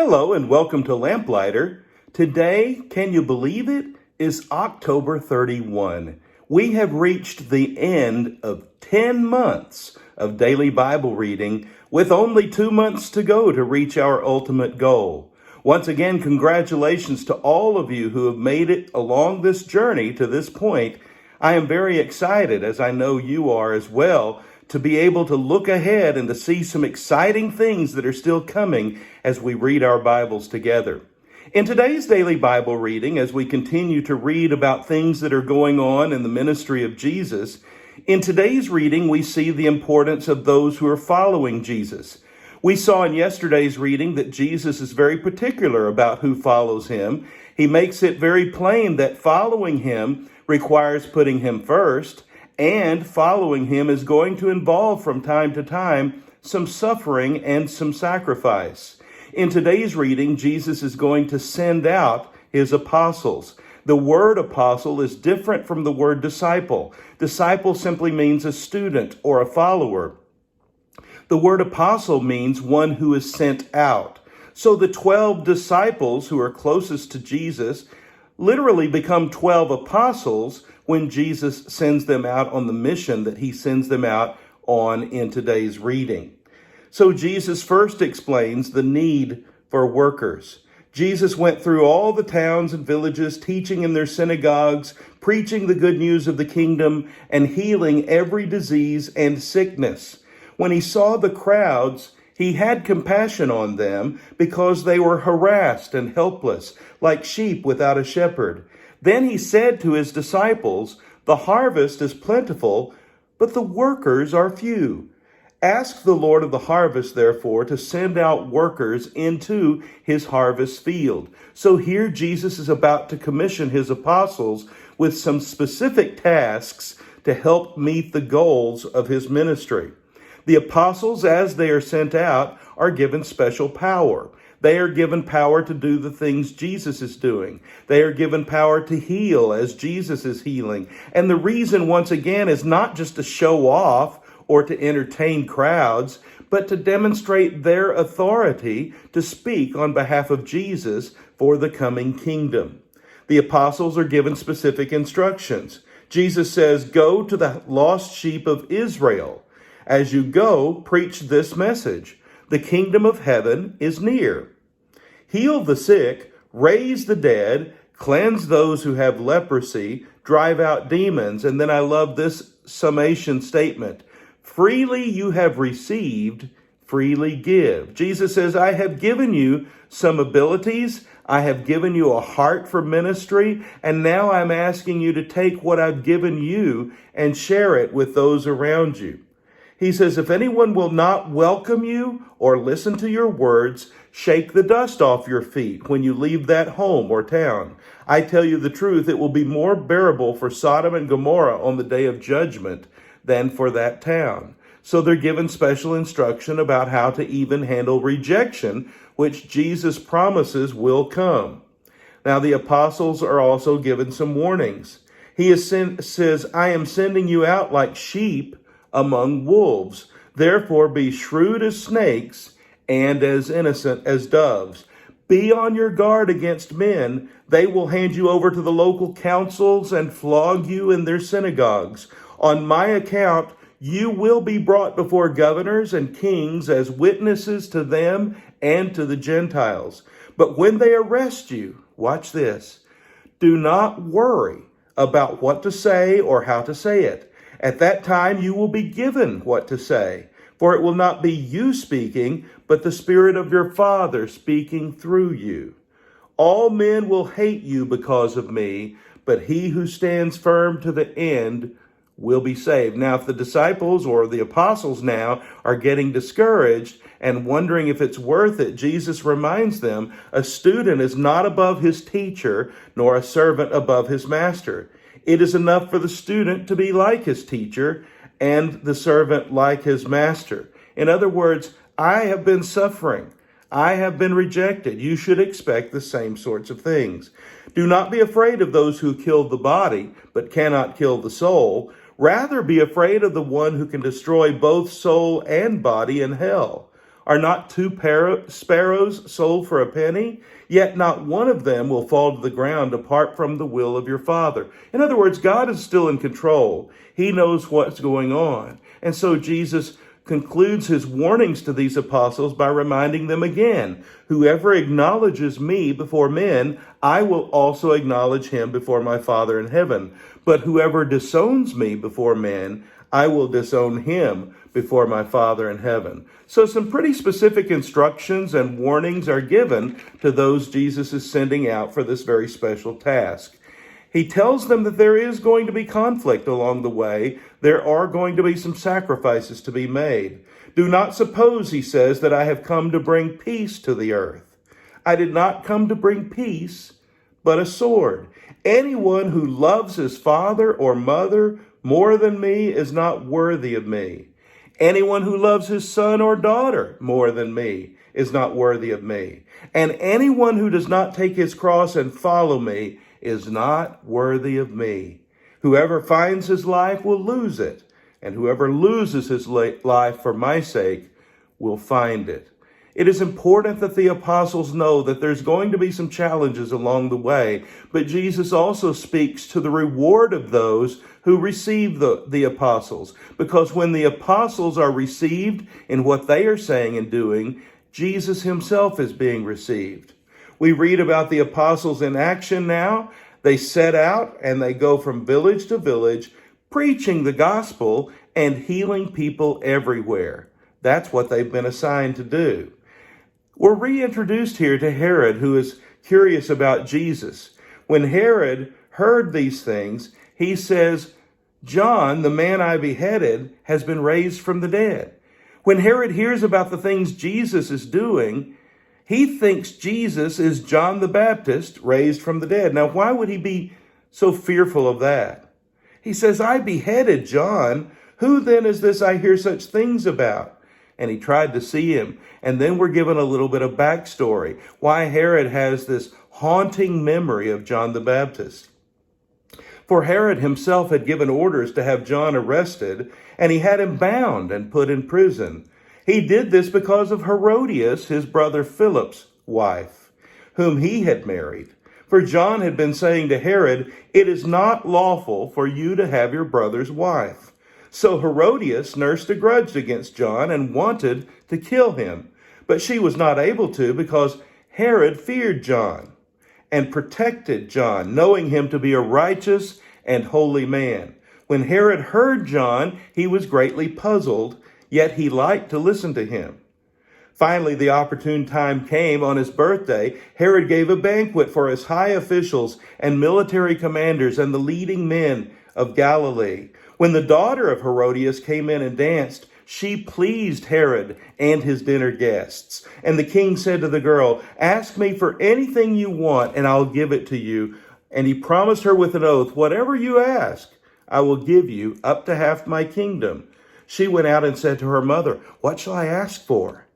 Hello and welcome to Lamplighter. Today, can you believe it, is October 31. We have reached the end of 10 months of daily Bible reading with only 2 months to go to reach our ultimate goal. Once again, congratulations to all of you who have made it along this journey to this point. I am very excited, as I know you are as well, to be able to look ahead and to see some exciting things that are still coming as we read our Bibles together. In today's daily Bible reading, as we continue to read about things that are going on in the ministry of Jesus, in today's reading we see the importance of those who are following Jesus. We saw in yesterday's reading that Jesus is very particular about who follows him. He makes it very plain that following him requires putting him first, and following him is going to involve from time to time some suffering and some sacrifice. In today's reading, Jesus is going to send out his apostles. The word apostle is different from the word disciple. Disciple simply means a student or a follower. The word apostle means one who is sent out. So the 12 disciples who are closest to Jesus literally become 12 apostles when Jesus sends them out on the mission that he sends them out on in today's reading. So Jesus first explains the need for workers. Jesus went through all the towns and villages, teaching in their synagogues, preaching the good news of the kingdom, and healing every disease and sickness. When he saw the crowds, he had compassion on them because they were harassed and helpless, like sheep without a shepherd. Then he said to his disciples, "The harvest is plentiful, but the workers are few. Ask the Lord of the harvest, therefore, to send out workers into his harvest field." So here Jesus is about to commission his apostles with some specific tasks to help meet the goals of his ministry. The apostles, as they are sent out, are given special power. They are given power to do the things Jesus is doing. They are given power to heal as Jesus is healing. And the reason, once again, is not just to show off or to entertain crowds, but to demonstrate their authority to speak on behalf of Jesus for the coming kingdom. The apostles are given specific instructions. Jesus says, "Go to the lost sheep of Israel. As you go, preach this message. The kingdom of heaven is near. Heal the sick, raise the dead, cleanse those who have leprosy, drive out demons." And then I love this summation statement. "Freely you have received, freely give." Jesus says, I have given you some abilities. I have given you a heart for ministry. And now I'm asking you to take what I've given you and share it with those around you. He says, if anyone will not welcome you or listen to your words, shake the dust off your feet when you leave that home or town. I tell you the truth, it will be more bearable for Sodom and Gomorrah on the day of judgment than for that town. So they're given special instruction about how to even handle rejection, which Jesus promises will come. Now the apostles are also given some warnings. He says, I am sending you out like sheep among wolves. Therefore be shrewd as snakes and as innocent as doves. Be on your guard against men. They will hand you over to the local councils and flog you in their synagogues. On my account, you will be brought before governors and kings as witnesses to them and to the Gentiles. But when they arrest you, watch this, do not worry about what to say or how to say it. At that time you will be given what to say, for it will not be you speaking, but the Spirit of your Father speaking through you. All men will hate you because of me, but he who stands firm to the end will be saved. Now, if the disciples or the apostles now are getting discouraged and wondering if it's worth it, Jesus reminds them, a student is not above his teacher, nor a servant above his master. It is enough for the student to be like his teacher and the servant like his master. In other words, I have been suffering. I have been rejected. You should expect the same sorts of things. Do not be afraid of those who kill the body, but cannot kill the soul. Rather be afraid of the one who can destroy both soul and body in hell. Are not two sparrows sold for a penny? Yet not one of them will fall to the ground apart from the will of your Father. In other words, God is still in control. He knows what's going on. And so Jesus concludes his warnings to these apostles by reminding them again, whoever acknowledges me before men, I will also acknowledge him before my Father in heaven. But whoever disowns me before men, I will disown him before my Father in heaven. So some pretty specific instructions and warnings are given to those Jesus is sending out for this very special task. He tells them that there is going to be conflict along the way. There are going to be some sacrifices to be made. Do not suppose, he says, that I have come to bring peace to the earth. I did not come to bring peace, but a sword. Anyone who loves his father or mother more than me is not worthy of me. Anyone who loves his son or daughter more than me is not worthy of me. And anyone who does not take his cross and follow me is not worthy of me. Whoever finds his life will lose it, and whoever loses his life for my sake will find it. It is important that the apostles know that there's going to be some challenges along the way, but Jesus also speaks to the reward of those who receive the apostles, because when the apostles are received in what they are saying and doing, Jesus himself is being received. We read about the apostles in action now. They set out and they go from village to village, preaching the gospel and healing people everywhere. That's what they've been assigned to do. We're reintroduced here to Herod, who is curious about Jesus. When Herod heard these things, he says, John, the man I beheaded, has been raised from the dead. When Herod hears about the things Jesus is doing, he thinks Jesus is John the Baptist raised from the dead. Now, why would he be so fearful of that? He says, I beheaded John. Who then is this I hear such things about? And he tried to see him. And then we're given a little bit of backstory, why Herod has this haunting memory of John the Baptist. For Herod himself had given orders to have John arrested, and he had him bound and put in prison. He did this because of Herodias, his brother Philip's wife, whom he had married. For John had been saying to Herod, it is not lawful for you to have your brother's wife. So Herodias nursed a grudge against John and wanted to kill him. But she was not able to because Herod feared John and protected John, knowing him to be a righteous and holy man. When Herod heard John, he was greatly puzzled, yet he liked to listen to him. Finally, the opportune time came on his birthday. Herod gave a banquet for his high officials and military commanders and the leading men of Galilee. When the daughter of Herodias came in and danced, she pleased Herod and his dinner guests. And the king said to the girl, ask me for anything you want, and I'll give it to you. And he promised her with an oath, whatever you ask, I will give you up to half my kingdom. She went out and said to her mother, what shall I ask for?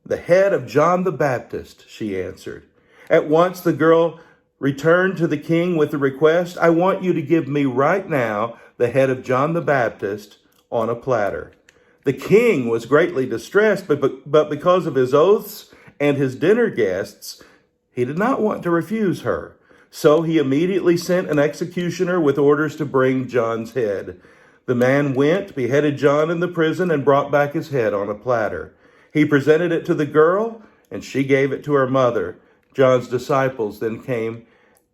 The head of John the Baptist, she answered. At once the girl returned to the king with the request, I want you to give me right now the head of John the Baptist on a platter. The king was greatly distressed, but because of his oaths and his dinner guests, he did not want to refuse her. So he immediately sent an executioner with orders to bring John's head. The man went, beheaded John in the prison, and brought back his head on a platter. He presented it to the girl, and she gave it to her mother. John's disciples then came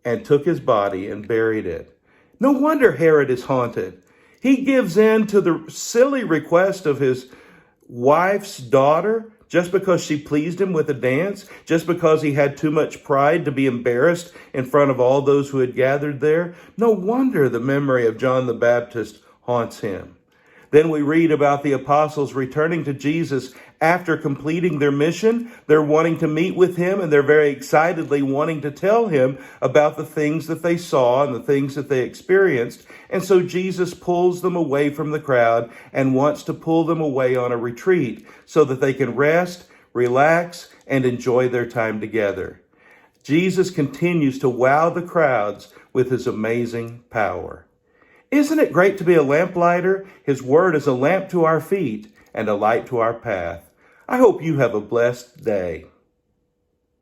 and took his body and buried it. No wonder Herod is haunted. He gives in to the silly request of his wife's daughter just because she pleased him with a dance, just because he had too much pride to be embarrassed in front of all those who had gathered there. No wonder the memory of John the Baptist haunts him. Then we read about the apostles returning to Jesus after completing their mission. They're wanting to meet with him, and they're very excitedly wanting to tell him about the things that they saw and the things that they experienced. And so Jesus pulls them away from the crowd and wants to pull them away on a retreat so that they can rest, relax, and enjoy their time together. Jesus continues to wow the crowds with his amazing power. Isn't it great to be a lamplighter? His word is a lamp to our feet and a light to our path. I hope you have a blessed day.